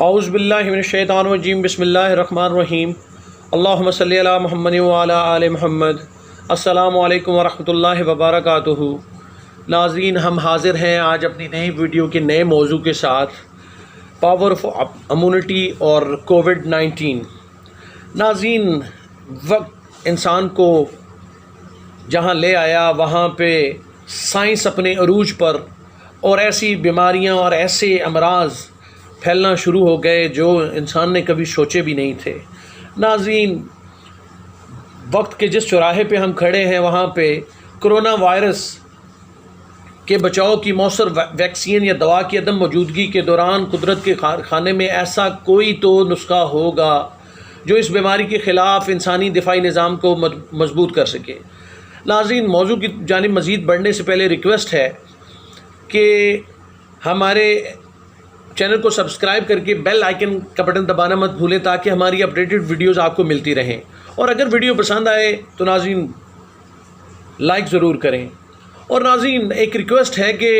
اعوذ باللہ من الشیطان الرجیم بسم اللہ الرحمن الرحیم اللہم صلی علی محمد وعلی آل محمد۔ السلام علیکم ورحمۃ اللہ وبرکاتہ۔ ناظرین، ہم حاضر ہیں آج اپنی نئی ویڈیو کے نئے موضوع کے ساتھ، پاور آف امیونٹی اور کووڈ-19۔ ناظرین، وقت انسان کو جہاں لے آیا وہاں پہ سائنس اپنے عروج پر اور ایسی بیماریاں اور ایسے امراض پھیلنا شروع ہو گئے جو انسان نے کبھی سوچے بھی نہیں تھے۔ ناظرین، وقت کے جس چوراہے پہ ہم کھڑے ہیں وہاں پہ کرونا وائرس کے بچاؤ کی مؤثر ویکسین یا دوا کی عدم موجودگی کے دوران قدرت کے خانے میں ایسا کوئی تو نسخہ ہوگا جو اس بیماری کے خلاف انسانی دفاعی نظام کو مضبوط کر سکے۔ ناظرین، موضوع کی جانب مزید بڑھنے سے پہلے ریکویسٹ ہے کہ ہمارے چینل کو سبسکرائب کر کے بیل آئیکن کا بٹن دبانا مت بھولیں تاکہ ہماری اپڈیٹڈ ویڈیوز آپ کو ملتی رہیں، اور اگر ویڈیو پسند آئے تو ناظرین لائک ضرور کریں۔ اور ناظرین، ایک ریکویسٹ ہے کہ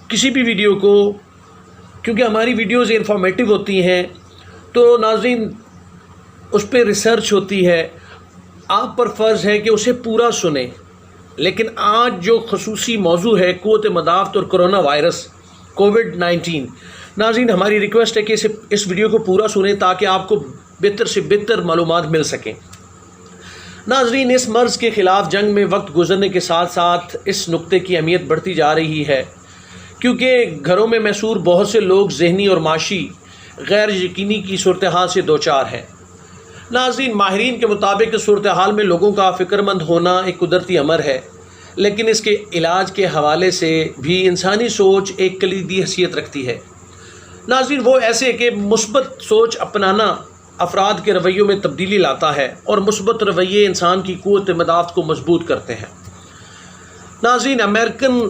کسی بھی ویڈیو کو، کیونکہ ہماری ویڈیوز انفارمیٹیو ہوتی ہیں تو ناظرین اس پہ ریسرچ ہوتی ہے، آپ پر فرض ہے کہ اسے پورا سنیں، لیکن آج جو خصوصی موضوع ہے قوت مدافعت اور کرونا وائرس کووڈ-19، ناظرین ہماری ریکویسٹ ہے کہ اس ویڈیو کو پورا سنیں تاکہ آپ کو بہتر سے بہتر معلومات مل سکیں۔ ناظرین، اس مرض کے خلاف جنگ میں وقت گزرنے کے ساتھ ساتھ اس نقطے کی اہمیت بڑھتی جا رہی ہے، کیونکہ گھروں میں محصور بہت سے لوگ ذہنی اور معاشی غیر یقینی کی صورتحال سے دوچار ہیں۔ ناظرین، ماہرین کے مطابق اس صورتحال میں لوگوں کا فکرمند ہونا ایک قدرتی امر ہے، لیکن اس کے علاج کے حوالے سے بھی انسانی سوچ ایک کلیدی حیثیت رکھتی ہے۔ ناظرین، وہ ایسے کہ مثبت سوچ اپنانا افراد کے رویوں میں تبدیلی لاتا ہے اور مثبت رویے انسان کی قوت مدافعت کو مضبوط کرتے ہیں۔ ناظرین، امریکن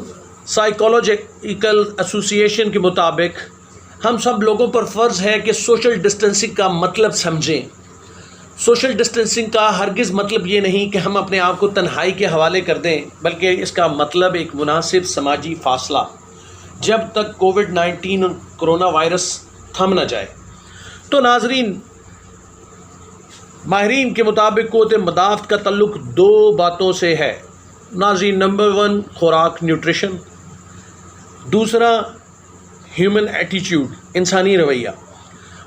سائیکولوجیکل ایسوسی ایشن کے مطابق ہم سب لوگوں پر فرض ہے کہ سوشل ڈسٹینسنگ کا مطلب سمجھیں۔ سوشل ڈسٹینسنگ کا ہرگز مطلب یہ نہیں کہ ہم اپنے آپ کو تنہائی کے حوالے کر دیں، بلکہ اس کا مطلب ایک مناسب سماجی فاصلہ، جب تک کووڈ-19 کرونا وائرس تھم نہ جائے۔ تو ناظرین، ماہرین کے مطابق قوت مدافعت کا تعلق دو باتوں سے ہے۔ ناظرین، نمبر 1 خوراک، نیوٹریشن، دوسرا ہیومن ایٹیچیوڈ، انسانی رویہ۔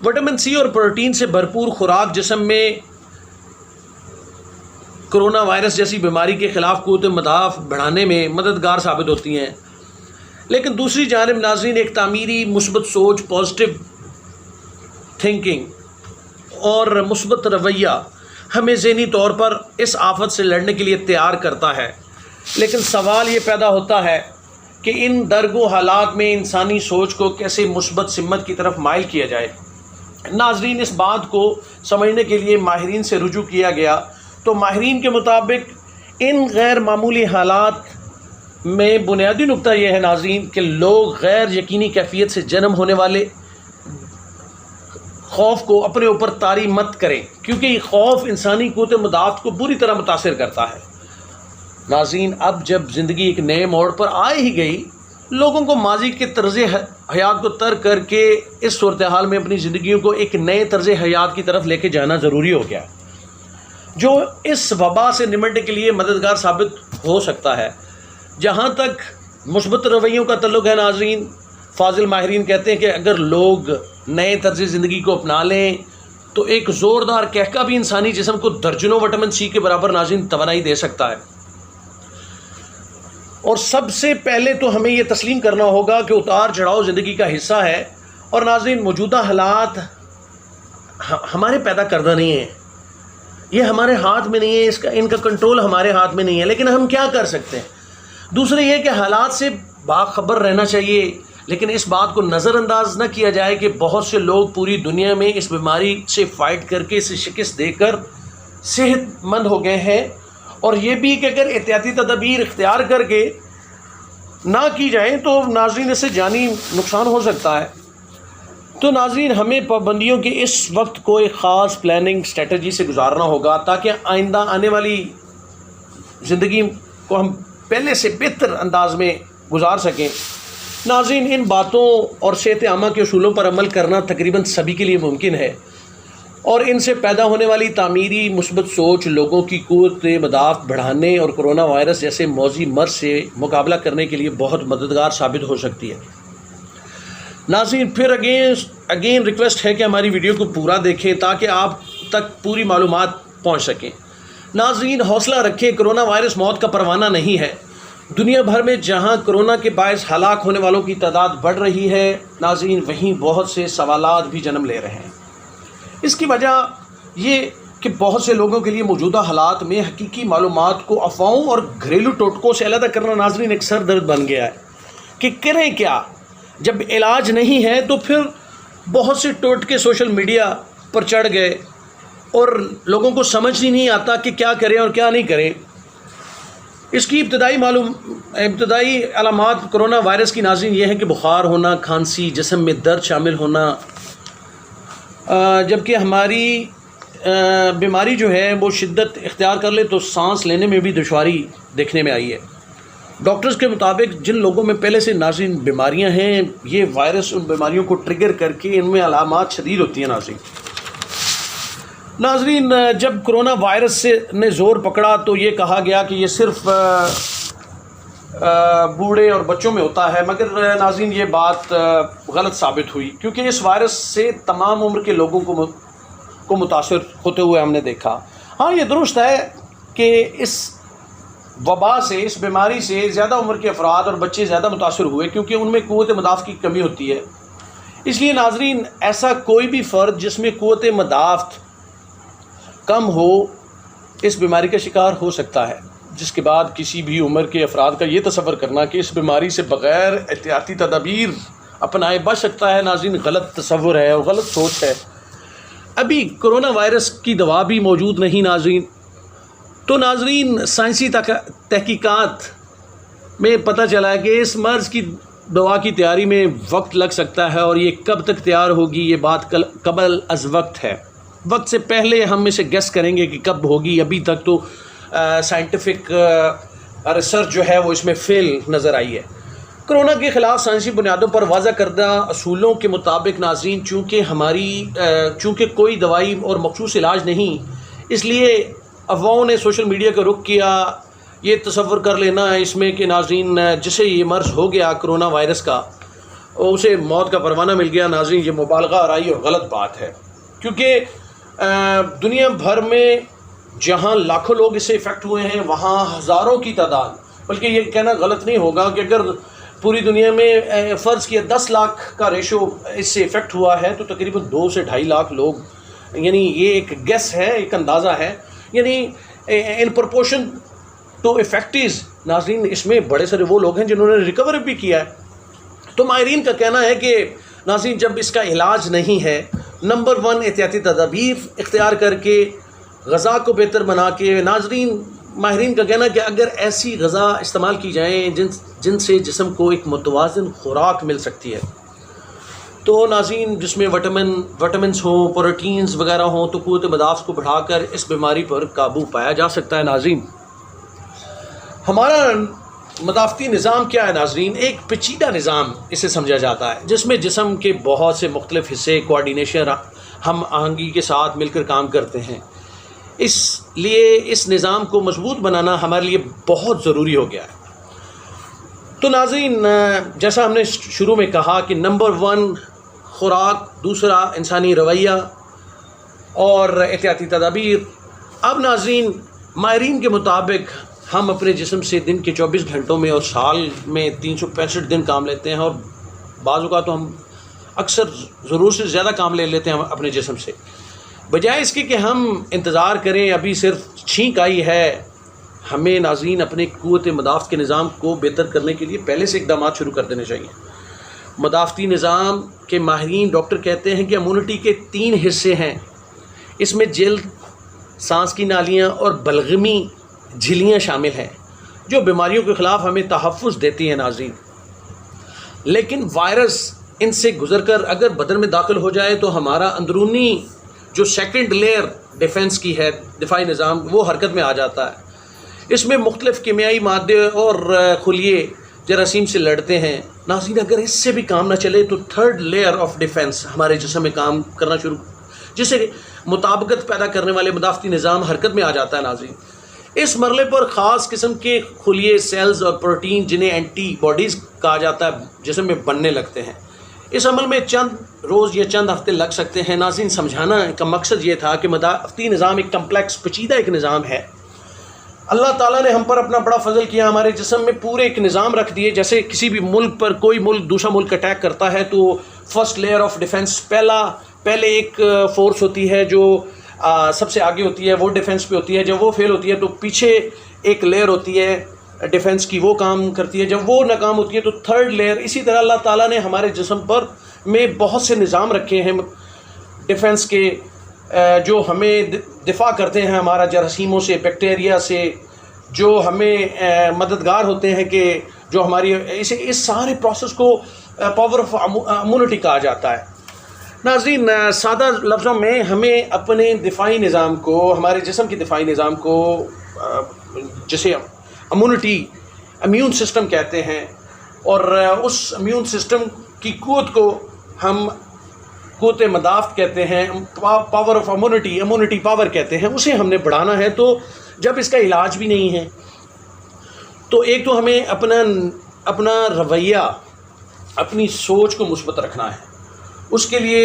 وٹامن سی اور پروٹین سے بھرپور خوراک جسم میں کرونا وائرس جیسی بیماری کے خلاف قوت مدافعت بڑھانے میں مددگار ثابت ہوتی ہیں، لیکن دوسری جانب ناظرین ایک تعمیری مثبت سوچ، پازیٹیو تھنکنگ اور مثبت رویہ ہمیں ذہنی طور پر اس آفت سے لڑنے کے لیے تیار کرتا ہے۔ لیکن سوال یہ پیدا ہوتا ہے کہ ان درگو حالات میں انسانی سوچ کو کیسے مثبت سمت کی طرف مائل کیا جائے۔ ناظرین، اس بات کو سمجھنے کے لیے ماہرین سے رجوع کیا گیا تو ماہرین کے مطابق ان غیر معمولی حالات میں بنیادی نقطہ یہ ہے ناظرین کہ لوگ غیر یقینی کیفیت سے جنم ہونے والے خوف کو اپنے اوپر طاری مت کریں، کیونکہ یہ خوف انسانی قوت مدافعت کو بری طرح متاثر کرتا ہے۔ ناظرین، اب جب زندگی ایک نئے موڑ پر آ ہی گئی، لوگوں کو ماضی کے طرز حیات کو ترک کر کے اس صورتحال میں اپنی زندگیوں کو ایک نئے طرز حیات کی طرف لے کے جانا ضروری ہو گیا، جو اس وبا سے نمٹنے کے لیے مددگار ثابت ہو سکتا ہے۔ جہاں تک مثبت رویوں کا تعلق ہے ناظرین، فاضل ماہرین کہتے ہیں کہ اگر لوگ نئے طرز زندگی کو اپنا لیں تو ایک زوردار کہکہ بھی انسانی جسم کو درجنوں وٹامن سی کے برابر ناظرین توانائی دے سکتا ہے۔ اور سب سے پہلے تو ہمیں یہ تسلیم کرنا ہوگا کہ اتار چڑھاؤ زندگی کا حصہ ہے، اور ناظرین موجودہ حالات ہمارے پیدا کردہ نہیں ہیں، یہ ہمارے ہاتھ میں نہیں ہے، ان کا کنٹرول ہمارے ہاتھ میں نہیں ہے، لیکن ہم کیا کر سکتے ہیں؟ دوسرے یہ کہ حالات سے باخبر رہنا چاہیے، لیکن اس بات کو نظر انداز نہ کیا جائے کہ بہت سے لوگ پوری دنیا میں اس بیماری سے فائٹ کر کے اسے شکست دے کر صحت مند ہو گئے ہیں، اور یہ بھی کہ اگر احتیاطی تدابیر اختیار کر کے نہ کی جائیں تو ناظرین اس سے جانی نقصان ہو سکتا ہے۔ تو ناظرین، ہمیں پابندیوں کے اس وقت کو ایک خاص پلاننگ اسٹریٹجی سے گزارنا ہوگا تاکہ آئندہ آنے والی زندگی کو ہم پہلے سے بہتر انداز میں گزار سکیں۔ ناظرین، ان باتوں اور صحت عامہ کے اصولوں پر عمل کرنا تقریباً سبھی کے لیے ممکن ہے، اور ان سے پیدا ہونے والی تعمیری مثبت سوچ لوگوں کی قوت مدافعت بڑھانے اور کرونا وائرس جیسے موذی مرض سے مقابلہ کرنے کے لیے بہت مددگار ثابت ہو سکتی ہے۔ ناظرین، پھر اگین ریکویسٹ ہے کہ ہماری ویڈیو کو پورا دیکھیں تاکہ آپ تک پوری معلومات پہنچ سکیں۔ ناظرین، حوصلہ رکھیں، کرونا وائرس موت کا پروانہ نہیں ہے۔ دنیا بھر میں جہاں کرونا کے باعث ہلاک ہونے والوں کی تعداد بڑھ رہی ہے، ناظرین، وہیں بہت سے سوالات بھی جنم لے رہے ہیں۔ اس کی وجہ یہ کہ بہت سے لوگوں کے لیے موجودہ حالات میں حقیقی معلومات کو افواہوں اور گھریلو ٹوٹکوں سے علیحدہ کرنا ناظرین ایک سر درد بن گیا ہے کہ کریں کیا۔ جب علاج نہیں ہے تو پھر بہت سے ٹوٹکے سوشل میڈیا پر چڑھ گئے اور لوگوں کو سمجھ ہی نہیں آتا کہ کیا کریں اور کیا نہیں کریں۔ اس کی ابتدائی علامات کرونا وائرس کی ناظرین یہ ہے کہ بخار ہونا، کھانسی، جسم میں درد شامل ہونا، جبکہ ہماری بیماری جو ہے وہ شدت اختیار کر لے تو سانس لینے میں بھی دشواری دیکھنے میں آئی ہے۔ ڈاکٹرز کے مطابق جن لوگوں میں پہلے سے ناظرین بیماریاں ہیں، یہ وائرس ان بیماریوں کو ٹریگر کر کے ان میں علامات شدید ہوتی ہیں۔ ناظرین، جب کرونا وائرس نے زور پکڑا تو یہ کہا گیا کہ یہ صرف بوڑھے اور بچوں میں ہوتا ہے، مگر ناظرین یہ بات غلط ثابت ہوئی، کیونکہ اس وائرس سے تمام عمر کے لوگوں کو متاثر ہوتے ہوئے ہم نے دیکھا۔ ہاں، یہ درست ہے کہ اس وبا سے، اس بیماری سے زیادہ عمر کے افراد اور بچے زیادہ متاثر ہوئے، کیونکہ ان میں قوت مدافعت کی کمی ہوتی ہے۔ اس لیے ناظرین، ایسا کوئی بھی فرد جس میں قوت مدافعت کم ہو اس بیماری کا شکار ہو سکتا ہے، جس کے بعد کسی بھی عمر کے افراد کا یہ تصور کرنا کہ اس بیماری سے بغیر احتیاطی تدابیر اپنائے بچ سکتا ہے، ناظرین غلط تصور ہے اور غلط سوچ ہے۔ ابھی کرونا وائرس کی دوا بھی موجود نہیں ناظرین، تو ناظرین سائنسی تحقیقات میں پتہ چلا ہے کہ اس مرض کی دوا کی تیاری میں وقت لگ سکتا ہے، اور یہ کب تک تیار ہوگی یہ بات قبل از وقت ہے۔ وقت سے پہلے ہم اسے گیس کریں گے کہ کب ہوگی۔ ابھی تک تو سائنٹیفک ریسرچ جو ہے وہ اس میں فیل نظر آئی ہے۔ کرونا کے خلاف سائنسی بنیادوں پر واضح کردہ اصولوں کے مطابق ناظرین، چونکہ کوئی دوائی اور مخصوص علاج نہیں، اس لیے افواہوں نے سوشل میڈیا کا رخ کیا یہ تصور کر لینا اس میں کہ ناظرین جسے یہ مرض ہو گیا کرونا وائرس کا، اسے موت کا پروانہ مل گیا۔ ناظرین یہ مبالغہ آرائی اور غلط بات ہے، کیونکہ دنیا بھر میں جہاں لاکھوں لوگ اس سے افیکٹ ہوئے ہیں وہاں ہزاروں کی تعداد، بلکہ یہ کہنا غلط نہیں ہوگا کہ اگر پوری دنیا میں فرض کیا 10 لاکھ کا ریشو اس سے افیکٹ ہوا ہے تو تقریباً 2 سے 2.5 لاکھ لوگ، یعنی یہ ایک گیس ہے، ایک اندازہ ہے، یعنی ان پرپورشن ٹو افیکٹیز ناظرین اس میں بڑے سارے وہ لوگ ہیں جنہوں نے ریکور بھی کیا ہے۔ تو ماہرین کا کہنا ہے کہ ناظرین جب اس کا علاج نہیں ہے، نمبر 1 احتیاطی تدابیر اختیار کر کے، غذا کو بہتر بنا کے، ناظرین ماہرین کا کہنا ہے کہ اگر ایسی غذا استعمال کی جائیں جن سے جسم کو ایک متوازن خوراک مل سکتی ہے، تو ناظرین جس میں وٹامنس ہوں، پروٹینز وغیرہ ہوں، تو قوت مدافعت کو بڑھا کر اس بیماری پر قابو پایا جا سکتا ہے۔ ناظرین ہمارا مدافعتی نظام کیا ہے ناظرین؟ ایک پیچیدہ نظام اسے سمجھا جاتا ہے، جس میں جسم کے بہت سے مختلف حصے کوآرڈینیشن، ہم آہنگی کے ساتھ مل کر کام کرتے ہیں۔ اس لیے اس نظام کو مضبوط بنانا ہمارے لیے بہت ضروری ہو گیا ہے۔ تو ناظرین جیسا ہم نے شروع میں کہا کہ نمبر 1 خوراک، دوسرا انسانی رویہ اور احتیاطی تدابیر۔ اب ناظرین ماہرین کے مطابق ہم اپنے جسم سے دن کے 24 گھنٹوں میں اور سال میں 365 دن کام لیتے ہیں، اور بعض اوقات تو ہم اکثر ضرور سے زیادہ کام لے لیتے ہیں اپنے جسم سے۔ بجائے اس کے کہ ہم انتظار کریں ابھی صرف چھینک آئی ہے، ہمیں ناظرین اپنے قوت مدافعت کے نظام کو بہتر کرنے کے لیے پہلے سے اقدامات شروع کر دینے چاہیے۔ مدافعتی نظام کے ماہرین ڈاکٹر کہتے ہیں کہ امیونٹی کے 3 حصے ہیں، اس میں جلد، سانس کی نالیاں اور بلغمی جھلیاں شامل ہیں، جو بیماریوں کے خلاف ہمیں تحفظ دیتی ہیں ناظرین۔ لیکن وائرس ان سے گزر کر اگر بدن میں داخل ہو جائے تو ہمارا اندرونی جو سیکنڈ لیئر ڈیفنس کی ہے، دفاعی نظام، وہ حرکت میں آ جاتا ہے۔ اس میں مختلف کیمیائی مادے اور خلیے جراثیم سے لڑتے ہیں، ناظرین اگر اس سے بھی کام نہ چلے تو تھرڈ لیئر آف ڈیفنس ہمارے جسم میں کام کرنا شروع، جس سے مطابقت پیدا کرنے والے مدافعتی نظام حرکت میں آ جاتا ہے ناظرین۔ اس مرحلے پر خاص قسم کے خلیے، سیلز اور پروٹین جنہیں اینٹی باڈیز کہا جاتا ہے جسم میں بننے لگتے ہیں۔ اس عمل میں چند روز یا چند ہفتے لگ سکتے ہیں۔ ناظرین سمجھانا کا مقصد یہ تھا کہ مدافعتی نظام ایک کمپلیکس پیچیدہ ایک نظام ہے۔ اللہ تعالیٰ نے ہم پر اپنا بڑا فضل کیا، ہمارے جسم میں پورے ایک نظام رکھ دیے۔ جیسے کسی بھی ملک پر کوئی ملک دوسرا ملک اٹیک کرتا ہے تو فرسٹ لیئر آف ڈیفنس پہلے ایک فورس ہوتی ہے جو سب سے آگے ہوتی ہے، وہ ڈیفنس پہ ہوتی ہے۔ جب وہ فیل ہوتی ہے تو پیچھے ایک لیئر ہوتی ہے ڈیفنس کی، وہ کام کرتی ہے۔ جب وہ ناکام ہوتی ہے تو تھرڈ لیئر۔ اسی طرح اللہ تعالیٰ نے ہمارے جسم پر میں بہت سے نظام رکھے ہیں ڈیفنس کے، جو ہمیں دفاع کرتے ہیں ہمارا جراثیموں سے، بیکٹیریا سے، جو ہمیں مددگار ہوتے ہیں کہ جو ہماری اس سارے پروسیس کو پاور آف امیونٹی کہا جاتا ہے۔ ناظرین سادہ لفظوں میں ہمیں اپنے دفاعی نظام کو، ہمارے جسم کے دفاعی نظام کو، جسے امیون سسٹم کہتے ہیں، اور اس امیون سسٹم کی قوت کو ہم قوت مدافعت کہتے ہیں، پاور آف امیونٹی پاور کہتے ہیں، اسے ہم نے بڑھانا ہے۔ تو جب اس کا علاج بھی نہیں ہے تو ایک تو ہمیں اپنا رویہ، اپنی سوچ کو مثبت رکھنا ہے۔ اس کے لیے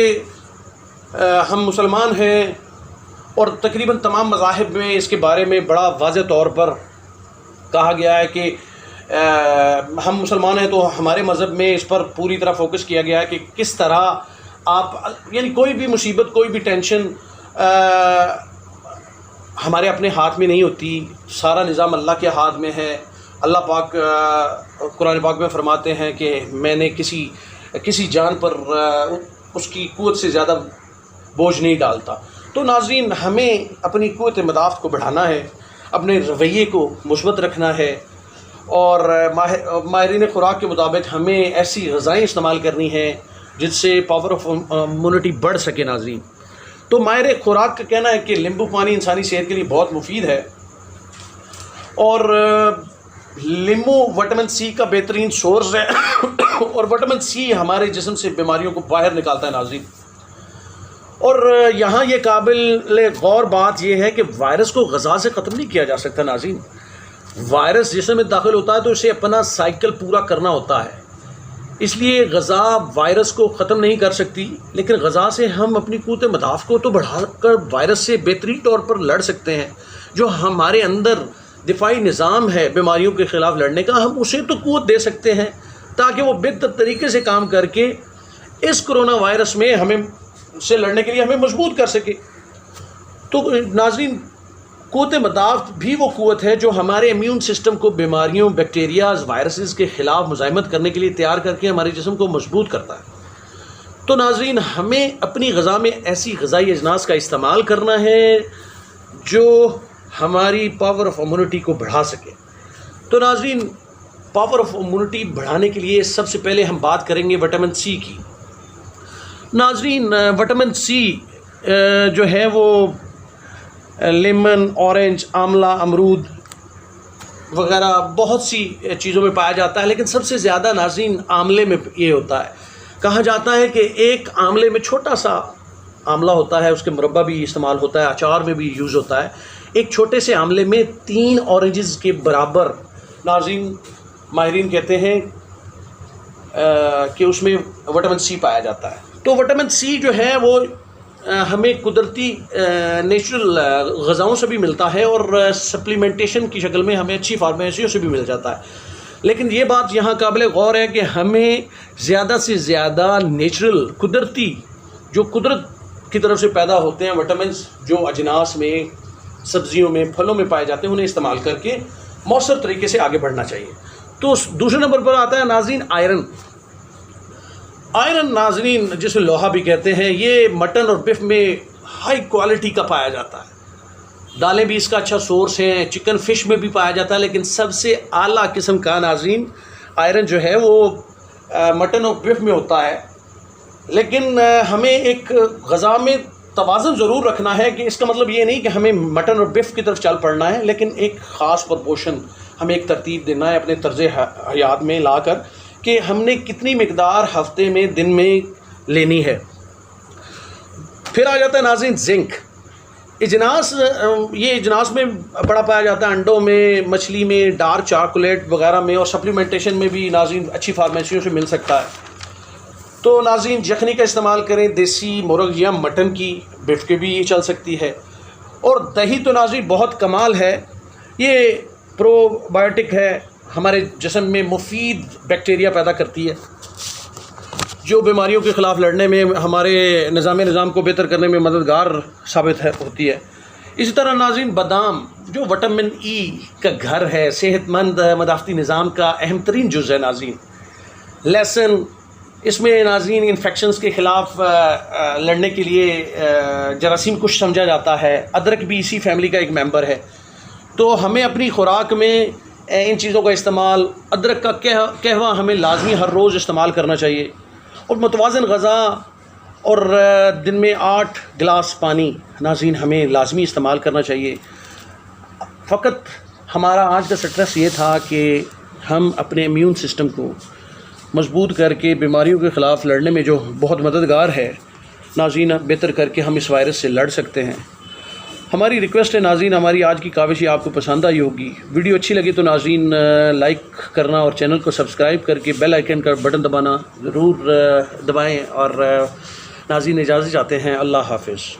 ہم مسلمان ہیں اور تقریباً تمام مذاہب میں اس کے بارے میں بڑا واضح طور پر کہا گیا ہے کہ ہم مسلمان ہیں تو ہمارے مذہب میں اس پر پوری طرح فوکس کیا گیا ہے کہ کس طرح آپ، یعنی کوئی بھی مصیبت، کوئی بھی ٹینشن ہمارے اپنے ہاتھ میں نہیں ہوتی، سارا نظام اللہ کے ہاتھ میں ہے۔ اللہ پاک قرآن پاک میں فرماتے ہیں کہ میں نے کسی جان پر اس کی قوت سے زیادہ بوجھ نہیں ڈالتا۔ تو ناظرین ہمیں اپنی قوت مدافعت کو بڑھانا ہے، اپنے رویے کو مثبت رکھنا ہے، اور ماہرین خوراک کے مطابق ہمیں ایسی غذائیں استعمال کرنی ہیں جس سے پاور آف امیونٹی بڑھ سکے۔ ناظرین تو ماہر خوراک کا کہنا ہے کہ لیمبو پانی انسانی صحت کے لیے بہت مفید ہے، اور لیمو وٹامن سی کا بہترین سورس ہے، اور وٹامن سی ہمارے جسم سے بیماریوں کو باہر نکالتا ہے ناظرین۔ اور یہاں یہ قابل غور بات یہ ہے کہ وائرس کو غذا سے ختم نہیں کیا جا سکتا ناظرین۔ وائرس جسم میں داخل ہوتا ہے تو اسے اپنا سائیکل پورا کرنا ہوتا ہے، اس لیے غذا وائرس کو ختم نہیں کر سکتی، لیکن غذا سے ہم اپنی قوت مدافعت کو تو بڑھا کر وائرس سے بہترین طور پر لڑ سکتے ہیں۔ جو ہمارے اندر دفاعی نظام ہے بیماریوں کے خلاف لڑنے کا، ہم اسے تو قوت دے سکتے ہیں تاکہ وہ بہتر طریقے سے کام کر کے اس کرونا وائرس میں ہمیں سے لڑنے کے لیے ہمیں مضبوط کر سکے۔ تو ناظرین قوت مدافعت بھی وہ قوت ہے جو ہمارے امیون سسٹم کو بیماریوں، بیکٹیریاز، وائرسز کے خلاف مزاحمت کرنے کے لیے تیار کر کے ہمارے جسم کو مضبوط کرتا ہے۔ تو ناظرین ہمیں اپنی غذا میں ایسی غذائی اجناس کا استعمال کرنا ہے جو ہماری پاور آف امیونٹی کو بڑھا سکے۔ تو ناظرین پاور آف امیونٹی بڑھانے کے لیے سب سے پہلے ہم بات کریں گے وٹامن سی کی۔ ناظرین وٹامن سی جو ہے وہ لیمن، اورنج، آملہ، امرود وغیرہ بہت سی چیزوں میں پایا جاتا ہے، لیکن سب سے زیادہ ناظرین آملے میں یہ ہوتا ہے۔ کہا جاتا ہے کہ ایک آملے میں، چھوٹا سا آملہ ہوتا ہے، اس کے مربع بھی استعمال ہوتا ہے، اچار میں بھی یوز ہوتا ہے، ایک چھوٹے سے آملے میں 3 اورنجز کے برابر ناظرین ماہرین کہتے ہیں کہ اس میں وٹامن سی پایا جاتا ہے۔ تو وٹامن سی جو ہے وہ ہمیں قدرتی نیچرل غذاؤں سے بھی ملتا ہے، اور سپلیمنٹیشن کی شکل میں ہمیں اچھی فارمیسیوں سے بھی مل جاتا ہے۔ لیکن یہ بات یہاں قابل غور ہے کہ ہمیں زیادہ سے زیادہ نیچرل، قدرتی، جو قدرت کی طرف سے پیدا ہوتے ہیں وٹامنس، جو اجناس میں، سبزیوں میں، پھلوں میں پائے جاتے ہیں، انہیں استعمال کر کے مؤثر طریقے سے آگے بڑھنا چاہیے۔ تو دوسرے نمبر پر آتا ہے ناظرین آئرن۔ آئرن ناظرین جسے لوہا بھی کہتے ہیں، یہ مٹن اور بیف میں ہائی کوالٹی کا پایا جاتا ہے۔ دالیں بھی اس کا اچھا سورس ہیں، چکن، فش میں بھی پایا جاتا ہے، لیکن سب سے اعلیٰ قسم کا ناظرین آئرن جو ہے وہ مٹن اور بیف میں ہوتا ہے۔ لیکن ہمیں ایک غذا میں توازن ضرور رکھنا ہے، کہ اس کا مطلب یہ نہیں کہ ہمیں مٹن اور بیف کی طرف چل پڑنا ہے، لیکن ایک خاص پرپورشن ہمیں ایک ترتیب دینا ہے اپنے طرز حیات میں لا کر کہ ہم نے کتنی مقدار ہفتے میں دن میں لینی ہے۔ پھر آ جاتا ہے ناظرین زنک۔ اجناس، یہ اجناس میں بڑا پایا جاتا ہے انڈوں میں، مچھلی میں، ڈارک چاکلیٹ وغیرہ میں، اور سپلیمنٹیشن میں بھی ناظرین اچھی فارمیسیوں سے مل سکتا ہے۔ تو ناظرین یخنی کا استعمال کریں، دیسی مرغ یا مٹن کی، بیف کے بھی یہ چل سکتی ہے۔ اور دہی تو ناظرین بہت کمال ہے، یہ پرو بایوٹک ہے، ہمارے جسم میں مفید بیکٹیریا پیدا کرتی ہے جو بیماریوں کے خلاف لڑنے میں، ہمارے نظام کو بہتر کرنے میں مددگار ثابت ہوتی ہے۔ اسی طرح ناظرین بادام جو وٹامن ای کا گھر ہے، صحت مند مدافعتی نظام کا اہم ترین جز ہے ناظرین۔ لہسن، اس میں ناظرین انفیکشنز کے خلاف لڑنے کے لیے جراثیم کش سمجھا جاتا ہے۔ ادرک بھی اسی فیملی کا ایک ممبر ہے۔ تو ہمیں اپنی خوراک میں ان چیزوں کا استعمال، ادرک کا قہوہ ہمیں لازمی ہر روز استعمال کرنا چاہیے، اور متوازن غذا اور دن میں 8 گلاس پانی ناظرین ہمیں لازمی استعمال کرنا چاہیے۔ فقط ہمارا آج کا سٹریس یہ تھا کہ ہم اپنے امیون سسٹم کو مضبوط کر کے بیماریوں کے خلاف لڑنے میں جو بہت مددگار ہے ناظرین، بہتر کر کے ہم اس وائرس سے لڑ سکتے ہیں۔ ہماری ریکویسٹ ہے ناظرین، ہماری آج کی کاوش آپ کو پسند آئی ہوگی۔ ویڈیو اچھی لگی تو ناظرین لائک کرنا اور چینل کو سبسکرائب کر کے بیل آئیکن کا بٹن دبانا ضرور دبائیں، اور ناظرین اجازت چاہتے ہیں۔ اللہ حافظ۔